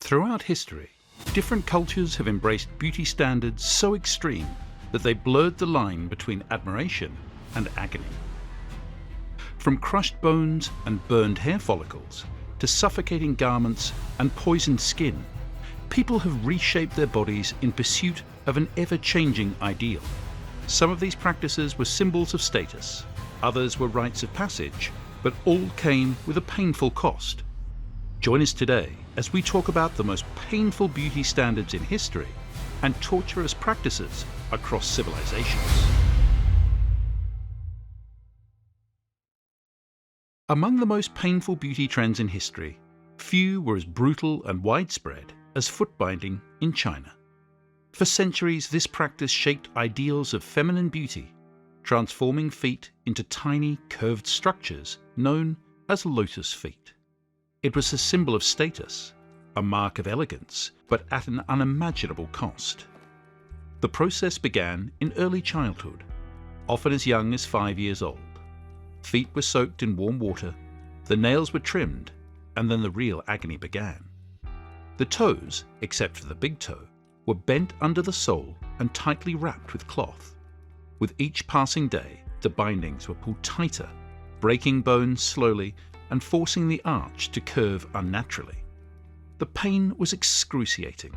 Throughout history, different cultures have embraced beauty standards so extreme that they blurred the line between admiration and agony. From crushed bones and burned hair follicles to suffocating garments and poisoned skin, people have reshaped their bodies in pursuit of an ever-changing ideal. Some of these practices were symbols of status, others were rites of passage, but all came with a painful cost. Join us today as we talk about the most painful beauty standards in history and torturous practices across civilizations. Among the most painful beauty trends in history, few were as brutal and widespread as foot binding in China. For centuries, this practice shaped ideals of feminine beauty, transforming feet into tiny, curved structures known as lotus feet. It was a symbol of status, a mark of elegance, but at an unimaginable cost. The process began in early childhood, often as young as 5 years old. Feet were soaked in warm water, the nails were trimmed, and then the real agony began. The toes, except for the big toe, were bent under the sole and tightly wrapped with cloth. With each passing day, the bindings were pulled tighter, breaking bones slowly and forcing the arch to curve unnaturally. The pain was excruciating,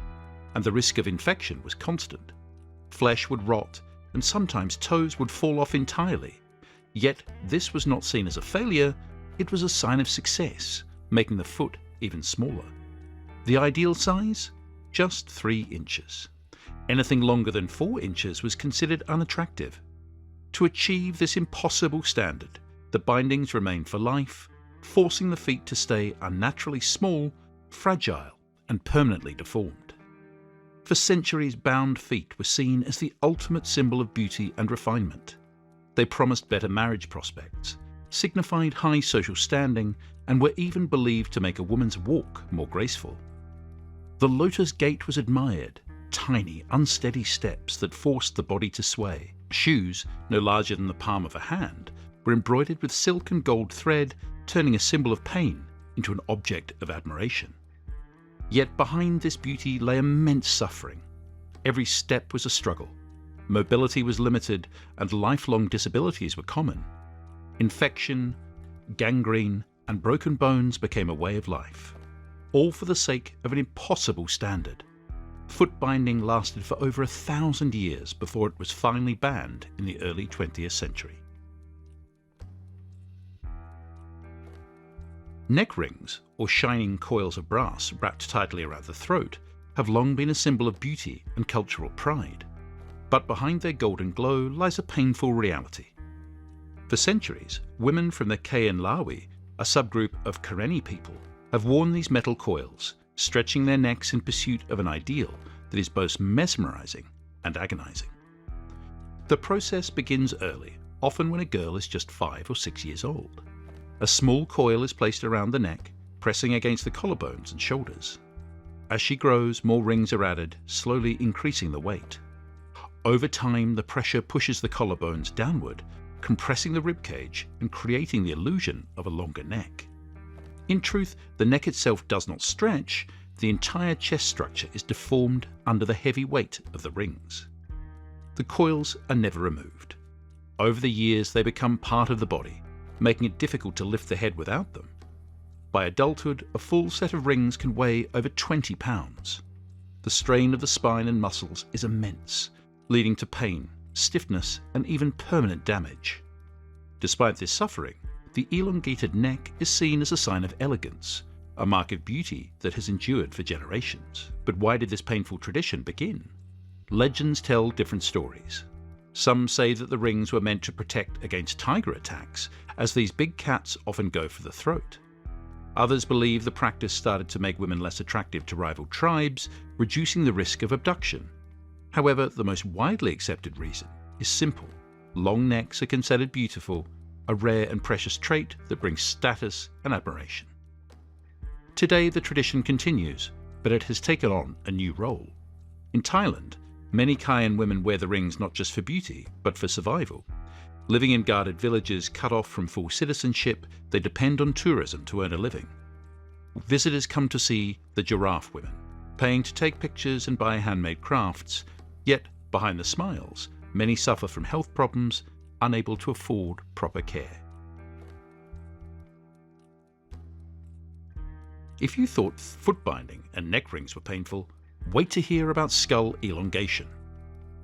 and the risk of infection was constant. Flesh would rot, and sometimes toes would fall off entirely. Yet this was not seen as a failure, it was a sign of success, making the foot even smaller. The ideal size? Just 3 inches. Anything longer than 4 inches was considered unattractive. To achieve this impossible standard, the bindings remained for life, forcing the feet to stay unnaturally small, fragile, and permanently deformed. For centuries, bound feet were seen as the ultimate symbol of beauty and refinement. They promised better marriage prospects, signified high social standing, and were even believed to make a woman's walk more graceful. The lotus gait was admired, tiny, unsteady steps that forced the body to sway. Shoes, no larger than the palm of a hand, were embroidered with silk and gold thread, turning a symbol of pain into an object of admiration. Yet behind this beauty lay immense suffering. Every step was a struggle. Mobility was limited, and lifelong disabilities were common. Infection, gangrene, and broken bones became a way of life, all for the sake of an impossible standard. Foot binding lasted for over 1,000 years before it was finally banned in the early 20th century. Neck rings, or shining coils of brass wrapped tightly around the throat, have long been a symbol of beauty and cultural pride. But behind their golden glow lies a painful reality. For centuries, women from the Kayan-Lawi, a subgroup of Karenni people, have worn these metal coils, stretching their necks in pursuit of an ideal that is both mesmerizing and agonizing. The process begins early, often when a girl is just 5 or 6 years old. A small coil is placed around the neck, pressing against the collarbones and shoulders. As she grows, more rings are added, slowly increasing the weight. Over time, the pressure pushes the collarbones downward, compressing the ribcage and creating the illusion of a longer neck. In truth, the neck itself does not stretch, the entire chest structure is deformed under the heavy weight of the rings. The coils are never removed. Over the years, they become part of the body, making it difficult to lift the head without them. By adulthood, a full set of rings can weigh over 20 pounds. The strain of the spine and muscles is immense, leading to pain, stiffness, and even permanent damage. Despite this suffering, the elongated neck is seen as a sign of elegance, a mark of beauty that has endured for generations. But why did this painful tradition begin? Legends tell different stories. Some say that the rings were meant to protect against tiger attacks, as these big cats often go for the throat. Others believe the practice started to make women less attractive to rival tribes, reducing the risk of abduction. However, the most widely accepted reason is simple. Long necks are considered beautiful, a rare and precious trait that brings status and admiration. Today, the tradition continues, but it has taken on a new role. In Thailand, many Kayan women wear the rings not just for beauty, but for survival. Living in guarded villages cut off from full citizenship, they depend on tourism to earn a living. Visitors come to see the giraffe women, paying to take pictures and buy handmade crafts, yet behind the smiles, many suffer from health problems, unable to afford proper care. If you thought foot binding and neck rings were painful, wait to hear about skull elongation.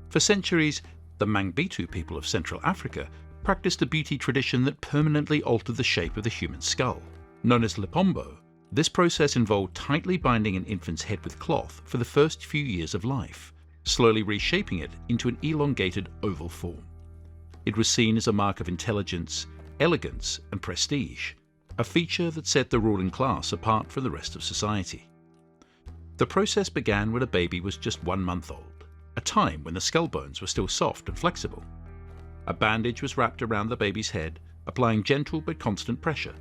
For centuries, the Mangbetu people of Central Africa practiced a beauty tradition that permanently altered the shape of the human skull. Known as lipombo, this process involved tightly binding an infant's head with cloth for the first few years of life, slowly reshaping it into an elongated oval form. It was seen as a mark of intelligence, elegance, and prestige, a feature that set the ruling class apart from the rest of society. The process began when a baby was just 1 month old, a time when the skull bones were still soft and flexible. A bandage was wrapped around the baby's head, applying gentle but constant pressure.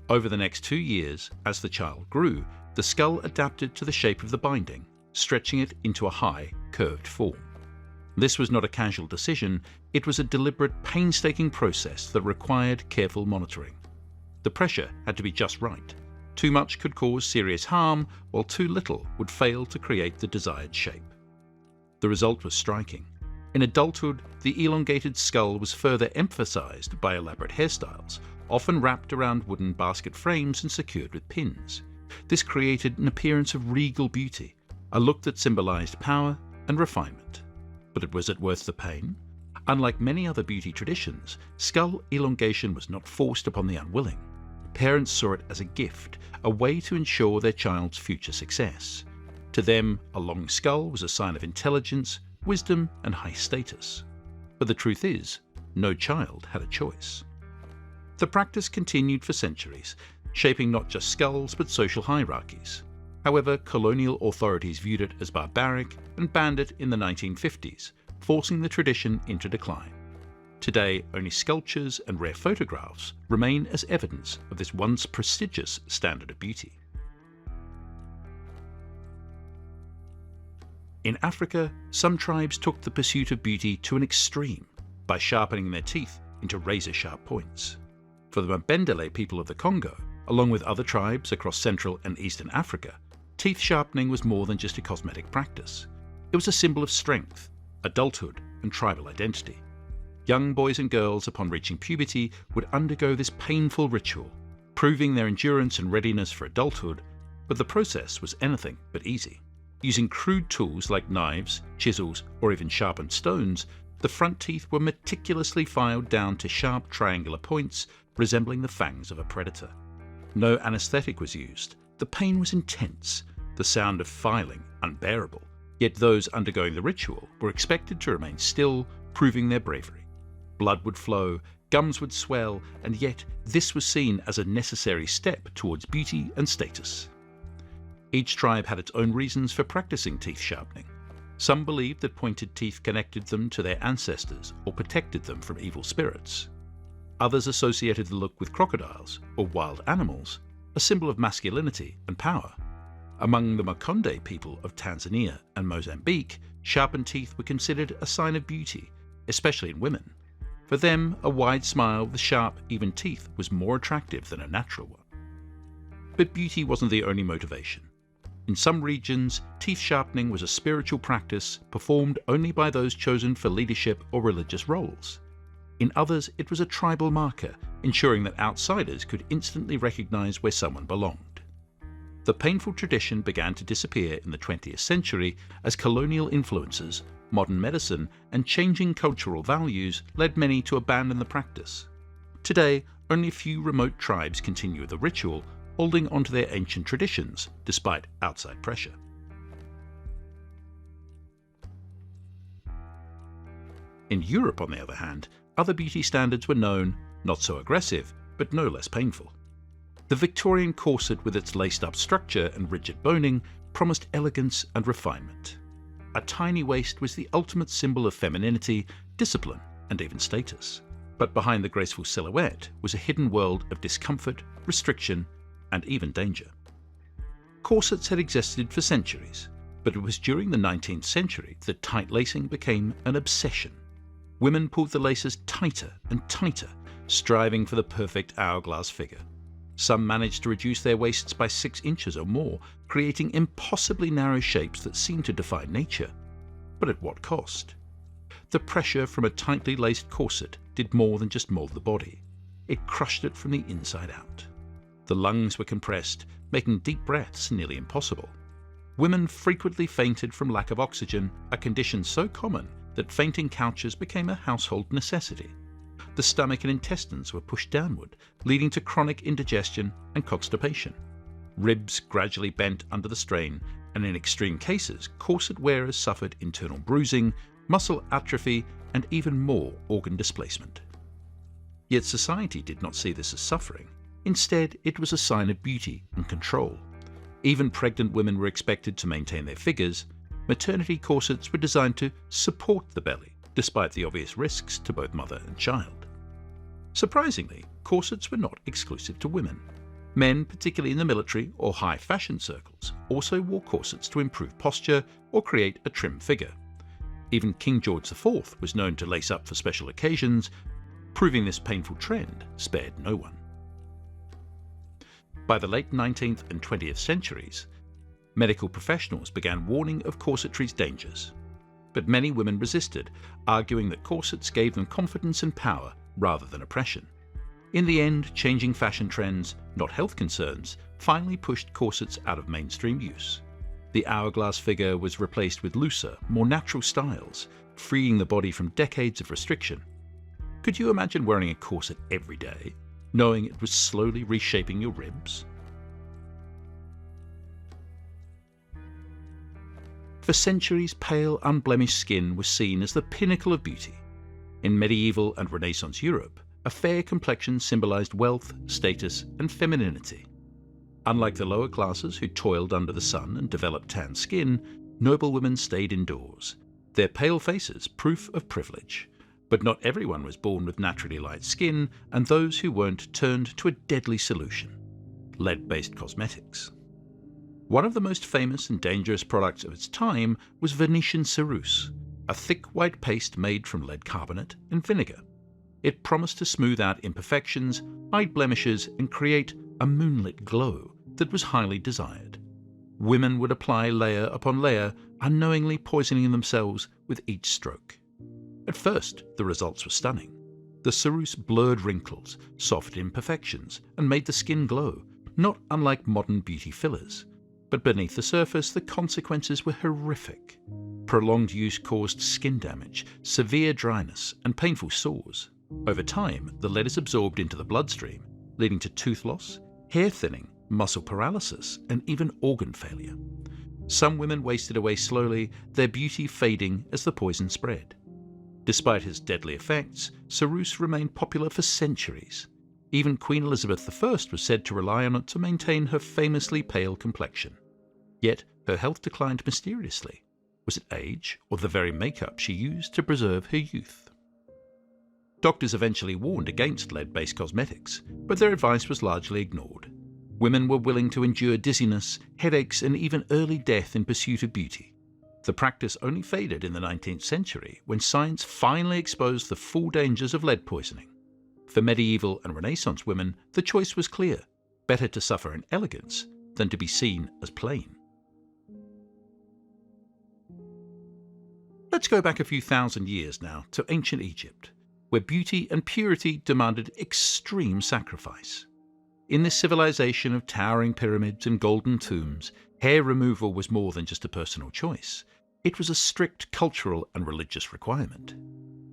Over the next 2 years, as the child grew, the skull adapted to the shape of the binding, stretching it into a high, curved form. This was not a casual decision, it was a deliberate, painstaking process that required careful monitoring. The pressure had to be just right. Too much could cause serious harm, while too little would fail to create the desired shape. The result was striking. In adulthood, the elongated skull was further emphasized by elaborate hairstyles, often wrapped around wooden basket frames and secured with pins. This created an appearance of regal beauty, a look that symbolized power and refinement. But was it worth the pain? Unlike many other beauty traditions, skull elongation was not forced upon the unwilling. Parents saw it as a gift, a way to ensure their child's future success. To them, a long skull was a sign of intelligence, wisdom, and high status. But the truth is, no child had a choice. The practice continued for centuries, shaping not just skulls but social hierarchies. However, colonial authorities viewed it as barbaric and banned it in the 1950s, forcing the tradition into decline. Today, only sculptures and rare photographs remain as evidence of this once prestigious standard of beauty. In Africa, some tribes took the pursuit of beauty to an extreme by sharpening their teeth into razor-sharp points. For the Mbendele people of the Congo, along with other tribes across Central and Eastern Africa, teeth sharpening was more than just a cosmetic practice. It was a symbol of strength, adulthood, and tribal identity. Young boys and girls, upon reaching puberty, would undergo this painful ritual, proving their endurance and readiness for adulthood, but the process was anything but easy. Using crude tools like knives, chisels, or even sharpened stones, the front teeth were meticulously filed down to sharp triangular points resembling the fangs of a predator. No anesthetic was used. The pain was intense, the sound of filing unbearable, yet those undergoing the ritual were expected to remain still, proving their bravery. Blood would flow, gums would swell, and yet this was seen as a necessary step towards beauty and status. Each tribe had its own reasons for practicing teeth sharpening. Some believed that pointed teeth connected them to their ancestors or protected them from evil spirits. Others associated the look with crocodiles or wild animals, a symbol of masculinity and power. Among the Makonde people of Tanzania and Mozambique, sharpened teeth were considered a sign of beauty, especially in women. For them, a wide smile with sharp, even teeth was more attractive than a natural one. But beauty wasn't the only motivation. In some regions, teeth sharpening was a spiritual practice performed only by those chosen for leadership or religious roles. In others, it was a tribal marker, ensuring that outsiders could instantly recognize where someone belonged. The painful tradition began to disappear in the 20th century as colonial influences, modern medicine, and changing cultural values led many to abandon the practice. Today, only a few remote tribes continue the ritual, holding onto their ancient traditions despite outside pressure. In Europe, on the other hand, other beauty standards were known, not so aggressive, but no less painful. The Victorian corset with its laced-up structure and rigid boning promised elegance and refinement. A tiny waist was the ultimate symbol of femininity, discipline, and even status. But behind the graceful silhouette was a hidden world of discomfort, restriction, and even danger. Corsets had existed for centuries, but it was during the 19th century that tight lacing became an obsession. Women pulled the laces tighter and tighter, striving for the perfect hourglass figure. Some managed to reduce their waists by 6 inches or more, creating impossibly narrow shapes that seemed to defy nature. But at what cost? The pressure from a tightly laced corset did more than just mold the body. It crushed it from the inside out. The lungs were compressed, making deep breaths nearly impossible. Women frequently fainted from lack of oxygen, a condition so common that fainting couches became a household necessity. The stomach and intestines were pushed downward, leading to chronic indigestion and constipation. Ribs gradually bent under the strain, and in extreme cases, corset wearers suffered internal bruising, muscle atrophy, and even more organ displacement. Yet society did not see this as suffering. Instead, it was a sign of beauty and control. Even pregnant women were expected to maintain their figures. Maternity corsets were designed to support the belly, despite the obvious risks to both mother and child. Surprisingly, corsets were not exclusive to women. Men, particularly in the military or high fashion circles, also wore corsets to improve posture or create a trim figure. Even King George IV was known to lace up for special occasions, proving this painful trend spared no one. By the late 19th and 20th centuries, medical professionals began warning of corsetry's dangers. But many women resisted, arguing that corsets gave them confidence and power rather than oppression. In the end, changing fashion trends, not health concerns, finally pushed corsets out of mainstream use. The hourglass figure was replaced with looser, more natural styles, freeing the body from decades of restriction. Could you imagine wearing a corset every day, knowing it was slowly reshaping your ribs? For centuries, pale, unblemished skin was seen as the pinnacle of beauty. In medieval and Renaissance Europe, a fair complexion symbolized wealth, status, and femininity. Unlike the lower classes who toiled under the sun and developed tan skin, noble women stayed indoors, their pale faces proof of privilege. But not everyone was born with naturally light skin, and those who weren't turned to a deadly solution: lead-based cosmetics. One of the most famous and dangerous products of its time was Venetian ceruse, a thick white paste made from lead carbonate and vinegar. It promised to smooth out imperfections, hide blemishes, and create a moonlit glow that was highly desired. Women would apply layer upon layer, unknowingly poisoning themselves with each stroke. At first, the results were stunning. The ceruse blurred wrinkles, softened imperfections, and made the skin glow, not unlike modern beauty fillers. But beneath the surface, the consequences were horrific. Prolonged use caused skin damage, severe dryness, and painful sores. Over time, the lead is absorbed into the bloodstream, leading to tooth loss, hair thinning, muscle paralysis, and even organ failure. Some women wasted away slowly, their beauty fading as the poison spread. Despite its deadly effects, ceruse remained popular for centuries. Even Queen Elizabeth I was said to rely on it to maintain her famously pale complexion. Yet her health declined mysteriously. Was it age, or the very makeup she used to preserve her youth? Doctors eventually warned against lead-based cosmetics, but their advice was largely ignored. Women were willing to endure dizziness, headaches, and even early death in pursuit of beauty. The practice only faded in the 19th century, when science finally exposed the full dangers of lead poisoning. For medieval and Renaissance women, the choice was clear: better to suffer in elegance than to be seen as plain. Let's go back a few thousand years now to ancient Egypt, where beauty and purity demanded extreme sacrifice. In this civilization of towering pyramids and golden tombs, hair removal was more than just a personal choice. It was a strict cultural and religious requirement.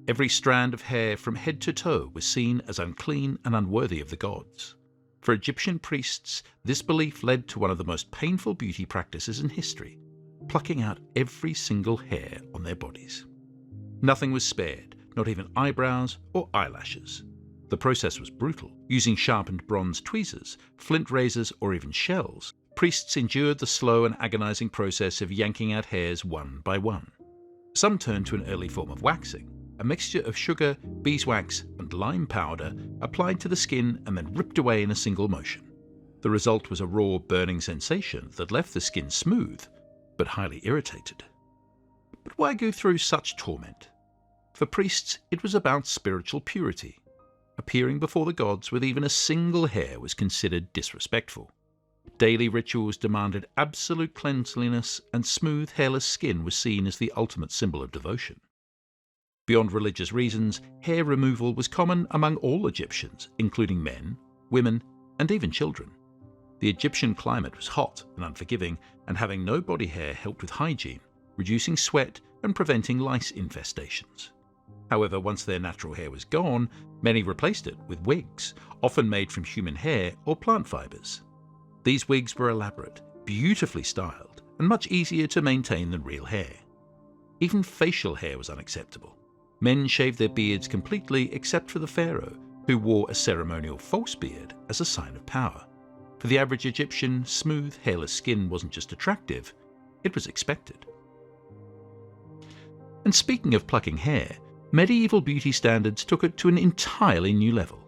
Every strand of hair from head to toe was seen as unclean and unworthy of the gods. For Egyptian priests, this belief led to one of the most painful beauty practices in history: plucking out every single hair on their bodies. Nothing was spared, not even eyebrows or eyelashes. The process was brutal. Using sharpened bronze tweezers, flint razors, or even shells, priests endured the slow and agonizing process of yanking out hairs one by one. Some turned to an early form of waxing, a mixture of sugar, beeswax, and lime powder applied to the skin and then ripped away in a single motion. The result was a raw, burning sensation that left the skin smooth, but highly irritated. But why go through such torment? For priests, it was about spiritual purity. appearing before the gods with even a single hair was considered disrespectful. Daily rituals demanded absolute cleanliness, and smooth, hairless skin was seen as the ultimate symbol of devotion. Beyond religious reasons, hair removal was common among all Egyptians, including men, women, and even children. The Egyptian climate was hot and unforgiving, and having no body hair helped with hygiene, reducing sweat and preventing lice infestations. However, once their natural hair was gone, many replaced it with wigs, often made from human hair or plant fibers. These wigs were elaborate, beautifully styled, and much easier to maintain than real hair. Even facial hair was unacceptable. Men shaved their beards completely except for the pharaoh, who wore a ceremonial false beard as a sign of power. For the average Egyptian, smooth, hairless skin wasn't just attractive, it was expected. And speaking of plucking hair, medieval beauty standards took it to an entirely new level.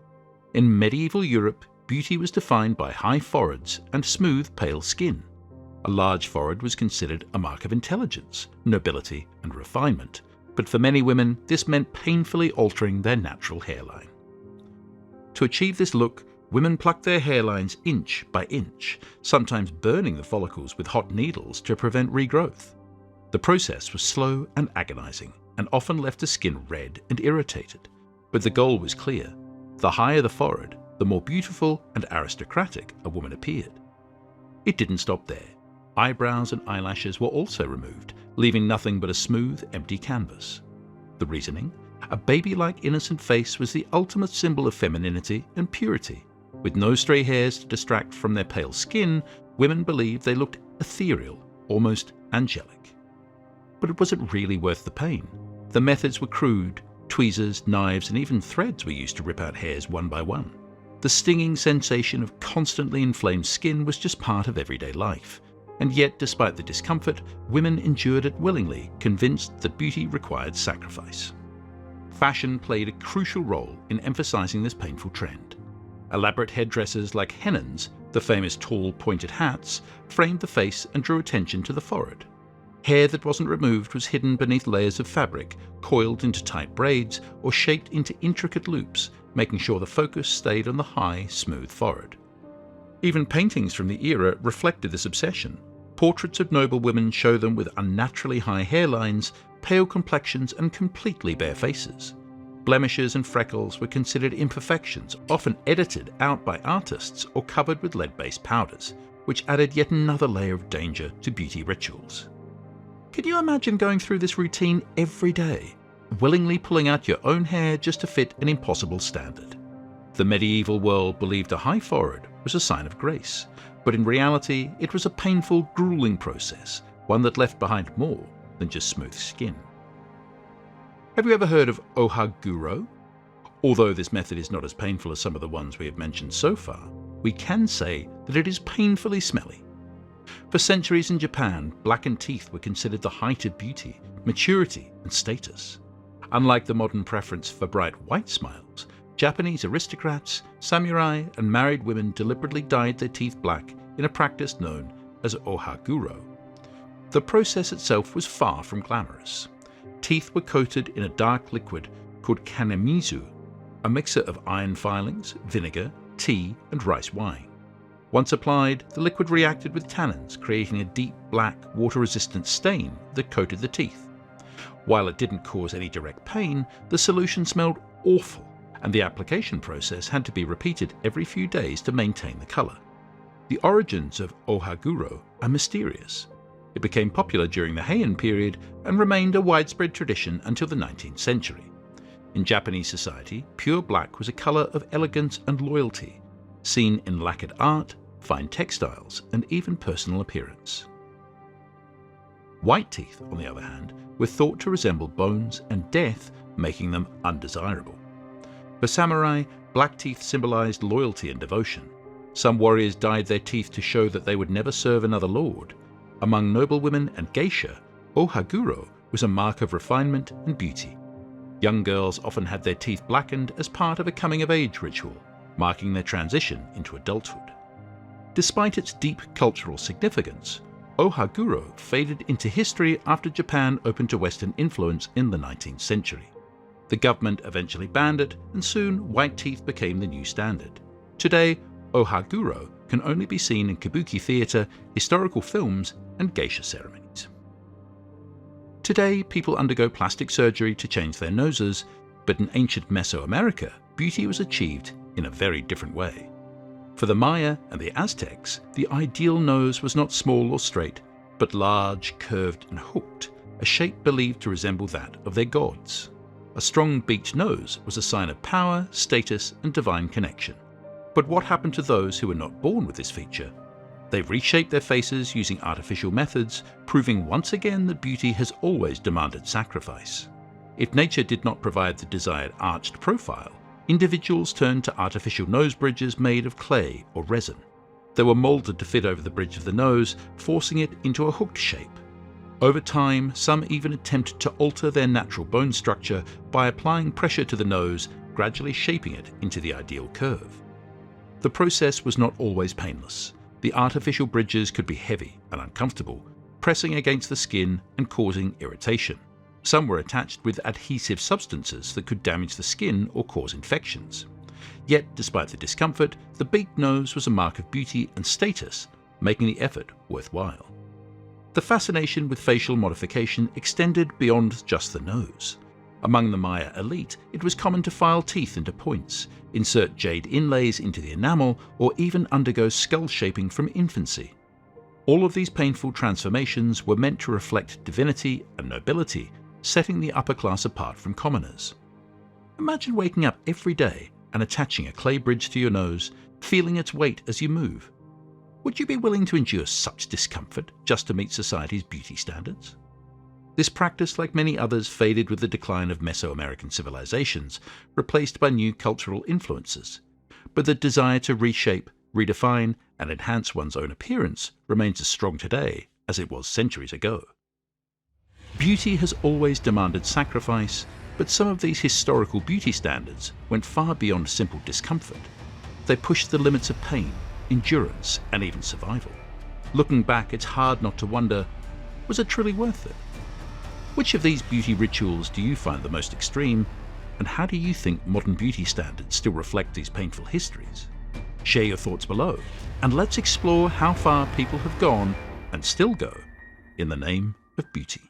In medieval Europe, beauty was defined by high foreheads and smooth, pale skin. A large forehead was considered a mark of intelligence, nobility, and refinement, but for many women, this meant painfully altering their natural hairline. To achieve this look, women plucked their hairlines inch by inch, sometimes burning the follicles with hot needles to prevent regrowth. The process was slow and agonizing, and often left the skin red and irritated. But the goal was clear. The higher the forehead, the more beautiful and aristocratic a woman appeared. It didn't stop there. Eyebrows and eyelashes were also removed, leaving nothing but a smooth, empty canvas. The reasoning? A baby-like innocent face was the ultimate symbol of femininity and purity. With no stray hairs to distract from their pale skin, women believed they looked ethereal, almost angelic. But was it really worth the pain? The methods were crude. Tweezers, knives, and even threads were used to rip out hairs one by one. The stinging sensation of constantly inflamed skin was just part of everyday life. And yet, despite the discomfort, women endured it willingly, convinced that beauty required sacrifice. Fashion played a crucial role in emphasizing this painful trend. Elaborate headdresses like hennons, the famous tall pointed hats, framed the face and drew attention to the forehead. Hair that wasn't removed was hidden beneath layers of fabric, coiled into tight braids, or shaped into intricate loops, making sure the focus stayed on the high, smooth forehead. Even paintings from the era reflected this obsession. Portraits of noble women show them with unnaturally high hairlines, pale complexions, and completely bare faces. Blemishes and freckles were considered imperfections, often edited out by artists or covered with lead-based powders, which added yet another layer of danger to beauty rituals. Can you imagine going through this routine every day, willingly pulling out your own hair just to fit an impossible standard? The medieval world believed a high forehead was a sign of grace, but in reality it was a painful, grueling process, one that left behind more than just smooth skin. Have you ever heard of Ohaguro? Although this method is not as painful as some of the ones we have mentioned so far, we can say that it is painfully smelly. For centuries in Japan, blackened teeth were considered the height of beauty, maturity, and status. Unlike the modern preference for bright white smiles, Japanese aristocrats, samurai, and married women deliberately dyed their teeth black in a practice known as Ohaguro. The process itself was far from glamorous. Teeth were coated in a dark liquid called kanemizu, a mixture of iron filings, vinegar, tea, and rice wine. Once applied, the liquid reacted with tannins, creating a deep black, water-resistant stain that coated the teeth. While it didn't cause any direct pain, the solution smelled awful, and the application process had to be repeated every few days to maintain the color. The origins of Ohaguro are mysterious. It became popular during the Heian period and remained a widespread tradition until the 19th century. In Japanese society, pure black was a color of elegance and loyalty, seen in lacquered art, fine textiles, and even personal appearance. White teeth, on the other hand, were thought to resemble bones and death, making them undesirable. For samurai, black teeth symbolized loyalty and devotion. Some warriors dyed their teeth to show that they would never serve another lord. Among noblewomen and geisha, Ohaguro was a mark of refinement and beauty. Young girls often had their teeth blackened as part of a coming-of-age ritual, marking their transition into adulthood. Despite its deep cultural significance, Ohaguro faded into history after Japan opened to Western influence in the 19th century. The government eventually banned it, and soon white teeth became the new standard. Today, Ohaguro can only be seen in kabuki theatre, historical films, and geisha ceremonies. Today, people undergo plastic surgery to change their noses, but in ancient Mesoamerica, beauty was achieved in a very different way. For the Maya and the Aztecs, the ideal nose was not small or straight, but large, curved, and hooked, a shape believed to resemble that of their gods. A strong beaked nose was a sign of power, status, and divine connection. But what happened to those who were not born with this feature? They reshaped their faces using artificial methods, proving once again that beauty has always demanded sacrifice. If nature did not provide the desired arched profile, individuals turned to artificial nose bridges made of clay or resin. They were molded to fit over the bridge of the nose, forcing it into a hooked shape. Over time, some even attempted to alter their natural bone structure by applying pressure to the nose, gradually shaping it into the ideal curve. The process was not always painless. The artificial bridges could be heavy and uncomfortable, pressing against the skin and causing irritation. Some were attached with adhesive substances that could damage the skin or cause infections. Yet, despite the discomfort, the beaked nose was a mark of beauty and status, making the effort worthwhile. The fascination with facial modification extended beyond just the nose. Among the Maya elite, it was common to file teeth into points, insert jade inlays into the enamel, or even undergo skull shaping from infancy. All of these painful transformations were meant to reflect divinity and nobility, setting the upper class apart from commoners. Imagine waking up every day and attaching a clay bridge to your nose, feeling its weight as you move. Would you be willing to endure such discomfort just to meet society's beauty standards? This practice, like many others, faded with the decline of Mesoamerican civilizations, replaced by new cultural influences. But the desire to reshape, redefine, and enhance one's own appearance remains as strong today as it was centuries ago. Beauty has always demanded sacrifice, but some of these historical beauty standards went far beyond simple discomfort. They pushed the limits of pain, endurance, and even survival. Looking back, it's hard not to wonder, was it truly worth it? Which of these beauty rituals do you find the most extreme, and how do you think modern beauty standards still reflect these painful histories? Share your thoughts below, and let's explore how far people have gone, and still go, in the name of beauty.